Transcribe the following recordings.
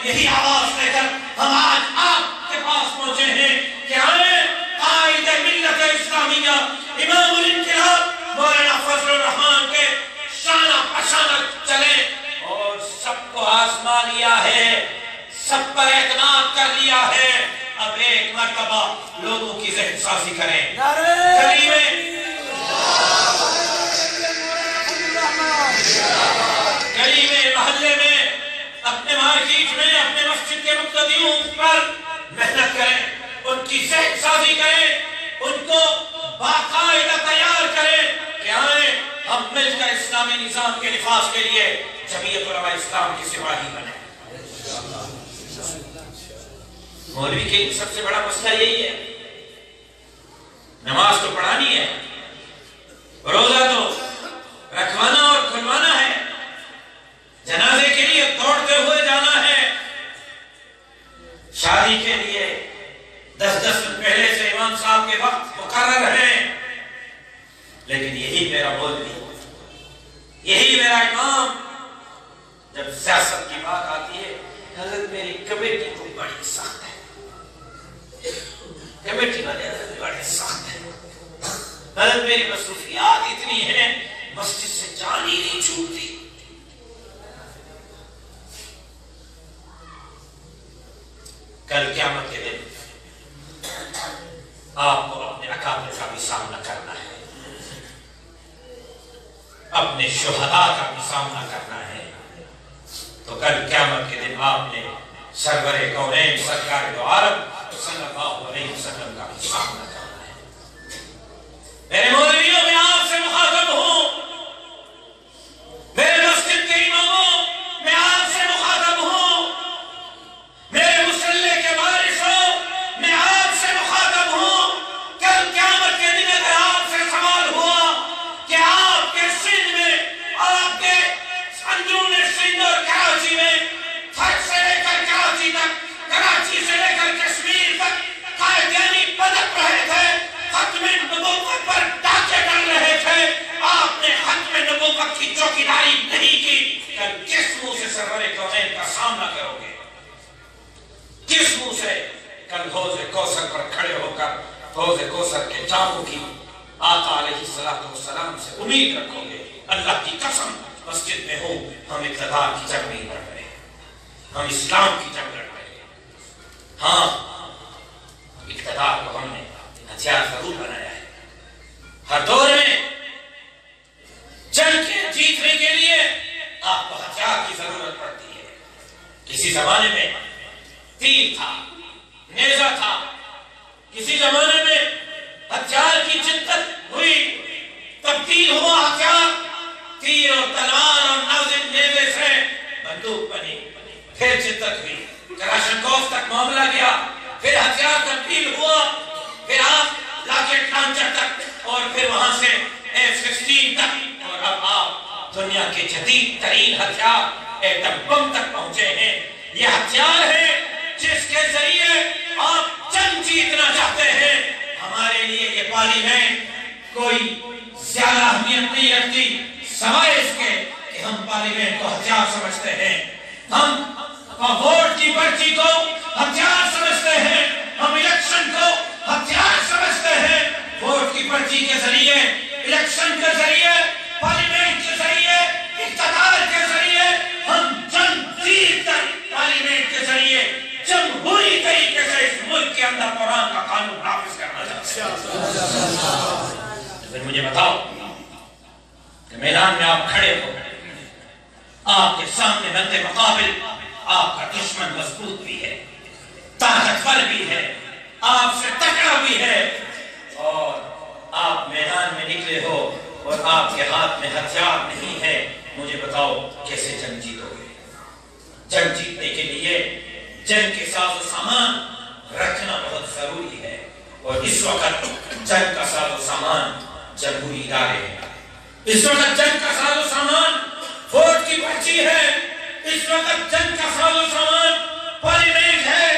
یہی آواز لے کر ہم آج آپ کے پاس پہنچے ہیں کہ آئیں قائد ملت اسلامیہ امام الانقلاب مولانا فضل الرحمان کے شانہ پشانہ چلیں اور سب کو آزما لیا ہے، سب پر اعتماد کر لیا ہے، اب ایک مرتبہ لوگوں کی ذہن سازی کریں، گلی میں محلے میں اپنے مارکیٹ میں اپنے مسجد کے مقتدیوں پر محنت کریں، ان کی ذہن سازی کریں، ان کو باقاعدہ تیار کریں کہ آئیں ہم مل کر اسلامی نظام کے نفاذ کے لیے جمعیت علماء اسلام کی سپاہی بنیں۔ مولوی کے سب سے بڑا مسئلہ یہی ہے، نماز تو پڑھانی ہے، روزہ تو رکھوانا اور کھلوانا ہے، جنازے کے لیے دوڑتے ہوئے جانا ہے، شادی کے لیے 10 دن پہلے سے امام صاحب کے وقت مقرر ہیں، لیکن یہی میرا مولوی، یہی میرا امام، جب سیاست کی بات آتی ہے حضرت میری کمیٹی کو بڑی سخت ہے، کمیٹی والے حضرت بڑے سخت ہیں، حضرت میری مصروفیات اتنی ہیں مسجد سے جان ہی نہیں چھوٹتی۔ کل قیامت کے دن آپ کو اپنے اکابر کا بھی سامنا کرنا ہے، اپنے شہداء کا بھی سامنا کرنا ہے، تو کل قیامت کے دن آپ نے سرور کونین سرکار دو عالم صلی اللہ علیہ وسلم کا بھی سامنا کرنا ہے۔ میرے مولویوں میں آپ سے مخاطب ہوں، میرے مسجد کے اماموں میں آپ سے مخاطب ہوں، میرے مسلح کے وارثوں میں آپ سے مخاطب ہوں، کل قیامت کے دن اگر آپ سے سوال ہوا کہ آپ کے سندھ میں، آپ کے اندرون سندھ اور کراچی میں تھک سے لے کر کراچی تک، کراچی سے لے کر کشمیر تک قائدیانی پدک رہے تھے، ختم نبوت پر ڈاکے ڈال رہے تھے، آپ نے ختم نبوت کی چوکیداری نہیں کی، کل کس منہ سے سرور کونین کا سامنا کرو گے؟ کس منہ سے کل حوض کوثر پر کھڑے ہو کر حوض کوثر کے جاموں کی آقا علیہ السلام سے امید رکھو گے؟ اللہ کی قسم مسجد میں ہو، ہم اقتدار کی جنگ نہیں لڑ رہے، ہم اسلام کی جنگ لڑ رہے ہیں۔ ہاں اقتدار کو ہم نے ہتھیار ضرور بنایا ہے، ہر دور میں جنگ کے جیتنے کے لیے آپ کو ہتھیار کی ضرورت پڑتی ہے۔ کسی زمانے میں تیر تھا، نیزہ تھا، کسی زمانے میں ہتھیار کی جدت ہوئی، تبدیل ہوا ہتھیار، تیر اور تلوار اور نازک نیزے سے بندوق بنی، پھر جدت ہوئی، کلاشنکوف تک معاملہ گیا، پھر ہتھیار تبدیل ہوا، پھر آپ لاکٹ لانچر تک، اور پھر وہاں سے F-16 تک، اور اب آپ دنیا کے جدید ترین ہتھیار ایٹم بم تک پہنچے ہیں۔ یہ ہتھیار ہے جس کے ذریعے آپ جنگ جیتنا چاہتے ہیں۔ ہمارے لیے یہ پارلیمنٹ کوئی زیادہ اہمیت نہیں رکھتی سوائے اس کے کہ ہم پارلیمنٹ کو ہتھیار سمجھتے ہیں، ہم ووٹ کی پرچی کو ہتھیار سمجھتے ہیں، ہم الیکشن کو ہتھیار سمجھتے ہیں۔ ووٹ کی پرچی کے ذریعے، الیکشن کے ذریعے، پارلیمنٹ کے ذریعے، اقتدار کے ذریعے ہم جنگ جیت کر پارلیمنٹ کے ذریعے جمہوری طریقے سے اس ملک کے اندر قرآن کا قانون نافذ کرنا چاہتے ہیں۔ پھر مجھے بتاؤ کہ میدان میں آپ کھڑے ہو، آپ کے سامنے بندے مقابل آپ کا دشمن مضبوط بھی ہے، طاقتور بھی ہے، آپ سے تکڑا بھی ہے، اور آپ میدان میں نکلے ہو اور آپ کے ہاتھ میں ہتھیار نہیں ہے، مجھے بتاؤ کیسے جنگ جیتو گے؟ جنگ جیتنے کے لیے جنگ کے ساز و سامان رکھنا بہت ضروری ہے، اور اس وقت جنگ کا ساز و سامان جمہوری ادارے ہیں، اس وقت جنگ کا ساز و سامان ووٹ کی پرچی ہے، اس وقت جنگ کا ساز و سامان پارلیمنٹ ہے،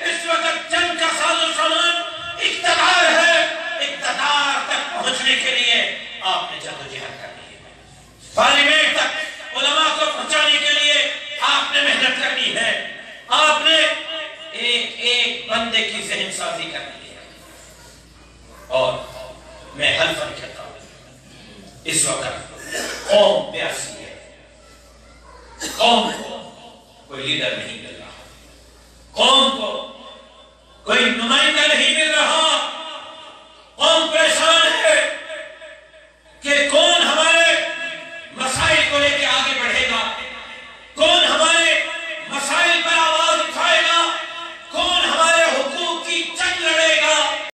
اس وقت جنگ کا ساز و سامان اقتدار ہے۔ اقتدار تک پہنچنے کے لیے آپ نے جدوجہد کرنی ہے، پارلیمنٹ تک علماء کو پہنچانے کے لیے آپ نے محنت کرنی ہے، آپ انصافی کرنی ہے. اور میں حلفاً کہتا ہوں اس وقت قوم پیاسی ہے. قوم کو کوئی لیڈر نہیں مل رہا, قوم کو کوئی نمائندہ نہیں مل رہا.